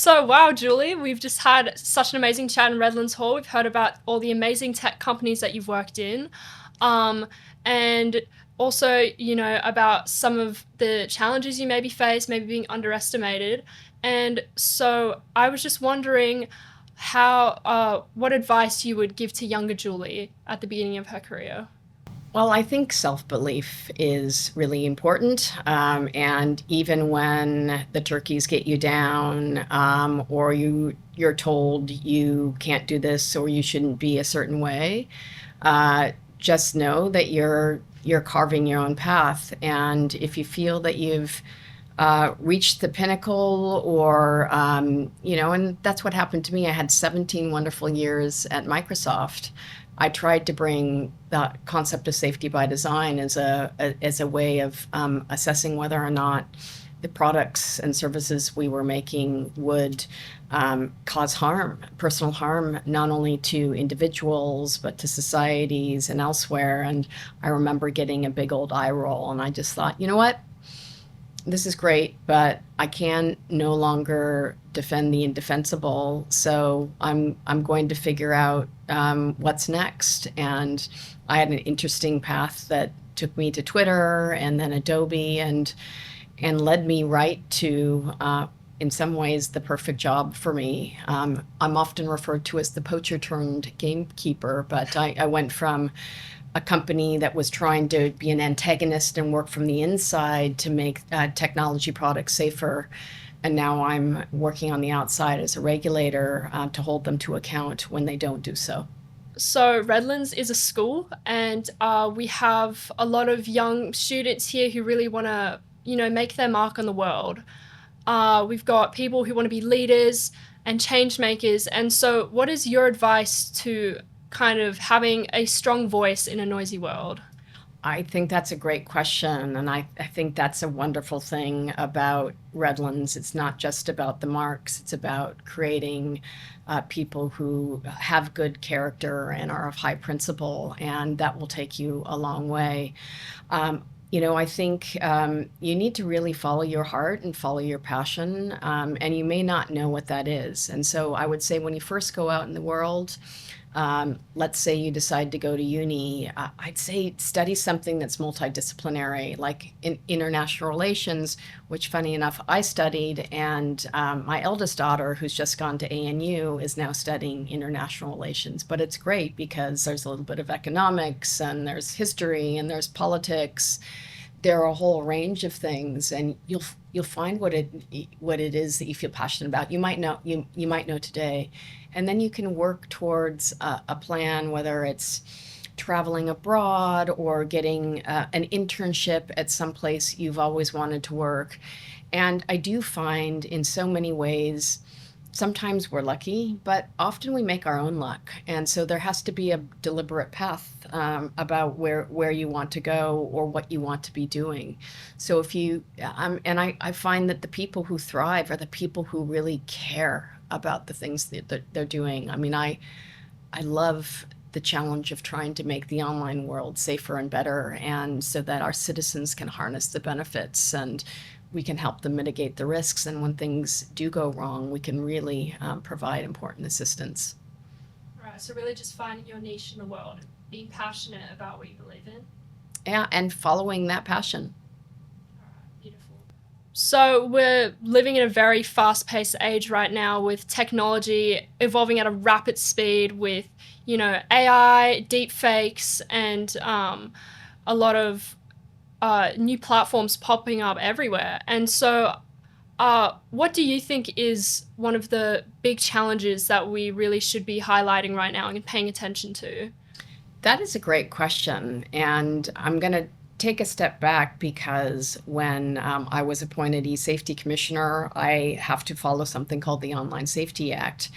So, wow, Julie, we've just had such an amazing chat in Redlands Hall. We've heard about all the amazing tech companies that you've worked in, um, and also, about some of the challenges you maybe face, maybe being underestimated. And so, I was just wondering what advice you would give to younger Julie at the beginning of her career. Well, I think self-belief is really important. And even when the turkeys get you down, or you're told you can't do this or you shouldn't be a certain way, just know that you're carving your own path. And if you feel that you've reached the pinnacle, or and that's what happened to me. I had 17 wonderful years at Microsoft. I tried to bring the concept of safety by design as a way of assessing whether or not the products and services we were making would cause harm, personal harm, not only to individuals, but to societies and elsewhere. And I remember getting a big old eye roll, and I just thought, you know what? This is great, but I can no longer defend the indefensible. So I'm going to figure out what's next. And I had an interesting path that took me to Twitter and then Adobe, and led me right to, in some ways, the perfect job for me. I'm often referred to as the poacher turned gamekeeper, but I went from a company that was trying to be an antagonist and work from the inside to make technology products safer. And now I'm working on the outside as a regulator to hold them to account when they don't do so. So, Redlands is a school, and we have a lot of young students here who really want to, make their mark on the world. We've got people who want to be leaders and change makers. And so, what is your advice to kind of having a strong voice in a noisy world? I think that's a great question. And I think that's a wonderful thing about Redlands. It's not just about the marks, it's about creating people who have good character and are of high principle, and that will take you a long way. I think you need to really follow your heart and follow your passion, and you may not know what that is. And so I would say when you first go out in the world, let's say you decide to go to uni, I'd say study something that's multidisciplinary, like in international relations, which, funny enough, I studied, and my eldest daughter, who's just gone to ANU, is now studying international relations. But it's great because there's a little bit of economics, and there's history, and there's politics. There are a whole range of things, and you'll find what it is that you feel passionate about. You might know today, and then you can work towards a plan, whether it's traveling abroad or getting an internship at some place you've always wanted to work. And I do find, in so many ways, sometimes we're lucky, but often we make our own luck. And so there has to be a deliberate path about where you want to go or what you want to be doing. So if you, and I find that the people who thrive are the people who really care about the things that they're doing. I mean, I love the challenge of trying to make the online world safer and better, and so that our citizens can harness the benefits and we can help them mitigate the risks. And when things do go wrong, we can really provide important assistance. Right, so really just finding your niche in the world, being passionate about what you believe in. Yeah, and following that passion. Beautiful. So we're living in a very fast-paced age right now, with technology evolving at a rapid speed, with AI, deep fakes, and a lot of new platforms popping up everywhere. And so, what do you think is one of the big challenges that we really should be highlighting right now and paying attention to? That is a great question. And I'm going to take a step back because when I was appointed eSafety Commissioner, I have to follow something called the Online Safety Act.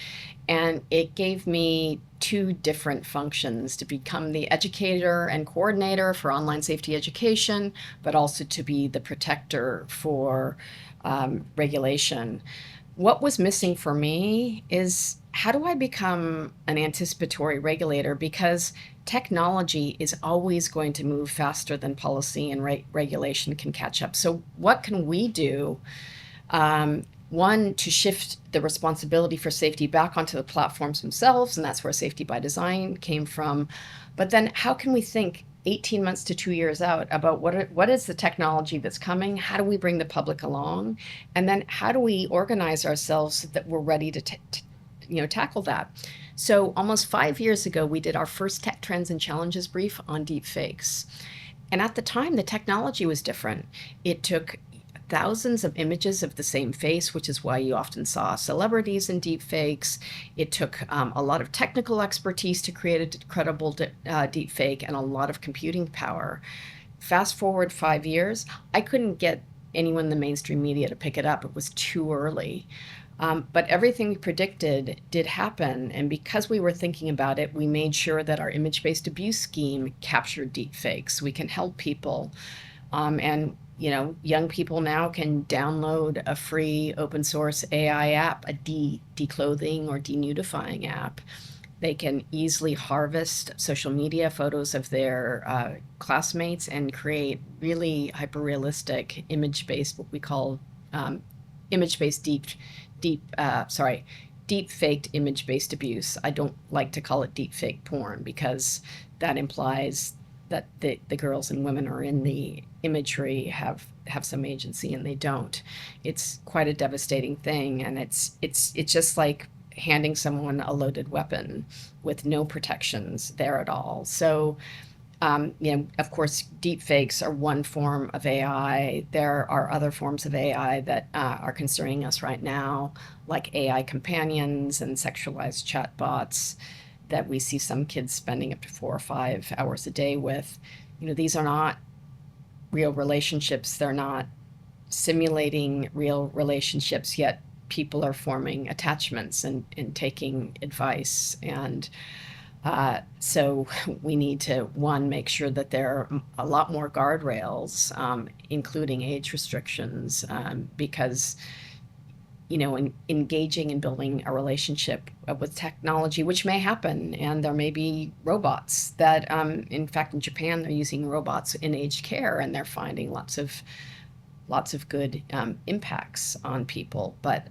And it gave me two different functions: to become the educator and coordinator for online safety education, but also to be the protector for regulation. What was missing for me is, how do I become an anticipatory regulator? Because technology is always going to move faster than policy and regulation can catch up. So what can we do One, to shift the responsibility for safety back onto the platforms themselves, and that's where safety by design came from. But then how can we think 18 months to 2 years out about what is the technology that's coming? How do we bring the public along? And then how do we organize ourselves so that we're ready to tackle that? So almost 5 years ago, we did our first tech trends and challenges brief on deep fakes. And at the time, the technology was different. It took thousands of images of the same face, which is why you often saw celebrities in deep fakes. It took a lot of technical expertise to create a credible deep fake and a lot of computing power. Fast forward 5 years, I couldn't get anyone in the mainstream media to pick it up. It was too early. But everything we predicted did happen. And because we were thinking about it, we made sure that our image-based abuse scheme captured deep fakes. We can help people. And young people now can download a free open source AI app, a declothing or denudifying app. They can easily harvest social media photos of their classmates and create really hyper-realistic image-based, what we call image-based deep faked image-based abuse. I don't like to call it deep fake porn because that implies that the girls and women are in the imagery have some agency, and they don't. It's quite a devastating thing, and it's just like handing someone a loaded weapon with no protections there at all. So of course, deep fakes are one form of AI. There are other forms of AI that are concerning us right now, like AI companions and sexualized chatbots that we see some kids spending up to 4 or 5 hours a day with. These are not real relationships. They're not simulating real relationships, yet people are forming attachments and taking advice. And so we need to, one, make sure that there are a lot more guardrails, including age restrictions, because engaging and building a relationship with technology, which may happen, and there may be robots that, in fact, in Japan, they're using robots in aged care, and they're finding lots of good impacts on people. But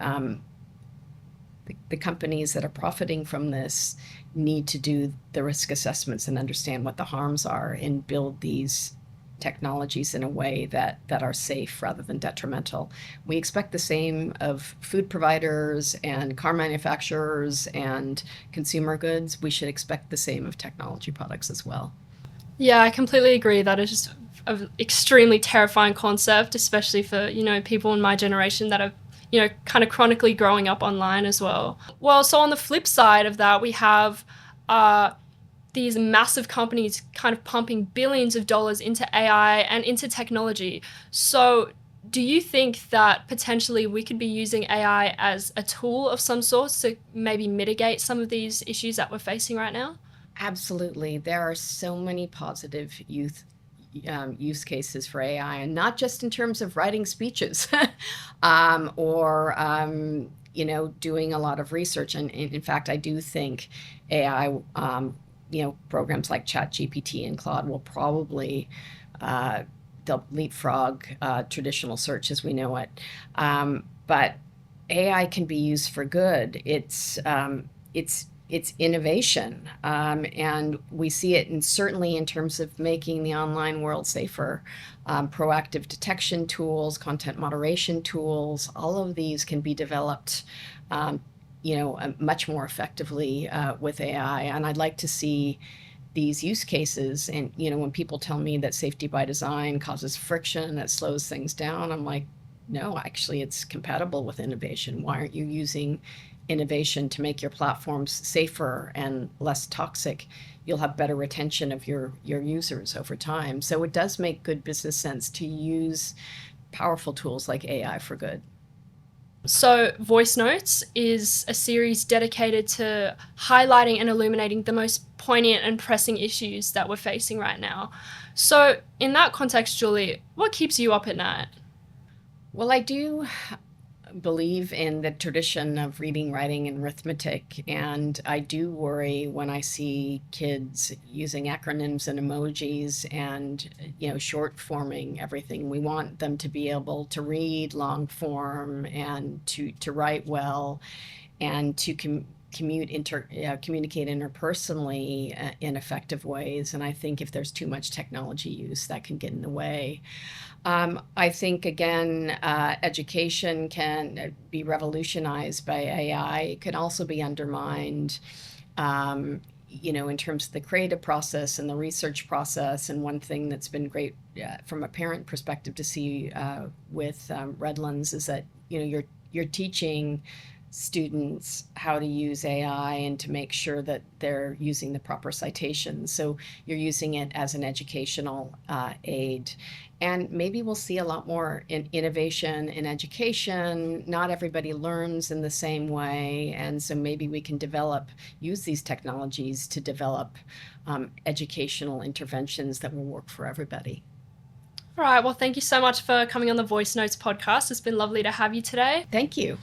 the companies that are profiting from this need to do the risk assessments and understand what the harms are and build these technologies in a way that are safe rather than detrimental. We expect the same of food providers and car manufacturers and consumer goods. We should expect the same of technology products as well. Yeah, I completely agree. That is just an extremely terrifying concept, especially for, people in my generation that are, kind of chronically growing up online as well. Well, so on the flip side of that, we have these massive companies kind of pumping billions of dollars into AI and into technology. So do you think that potentially we could be using AI as a tool of some sort to maybe mitigate some of these issues that we're facing right now? Absolutely. There are so many positive use cases for AI, and not just in terms of writing speeches or doing a lot of research. And in fact, I do think AI, programs like ChatGPT and Claude will probably they'll leapfrog traditional search as we know it. But AI can be used for good. It's innovation, and we see it certainly in terms of making the online world safer. Proactive detection tools, content moderation tools, all of these can be developed much more effectively with AI. And I'd like to see these use cases. And, when people tell me that safety by design causes friction, that slows things down, I'm like, no, actually, it's compatible with innovation. Why aren't you using innovation to make your platforms safer and less toxic? You'll have better retention of your users over time. So it does make good business sense to use powerful tools like AI for good. So, Voice Notes is a series dedicated to highlighting and illuminating the most poignant and pressing issues that we're facing right now. So, in that context, Julie, what keeps you up at night? Well, I do believe in the tradition of reading, writing, and arithmetic, and I do worry when I see kids using acronyms and emojis and short forming everything. We want them to be able to read long form and to write well and to communicate interpersonally in effective ways. And I think if there's too much technology use, that can get in the way. I think, again, education can be revolutionized by AI. It could also be undermined, in terms of the creative process and the research process. And one thing that's been great from a parent perspective to see with Redlands is that, you're teaching students how to use AI and to make sure that they're using the proper citations. So you're using it as an educational aid. And maybe we'll see a lot more innovation in education. Not everybody learns in the same way. And so maybe we can use these technologies to develop educational interventions that will work for everybody. All right. Well, thank you so much for coming on the Voice Notes podcast. It's been lovely to have you today. Thank you.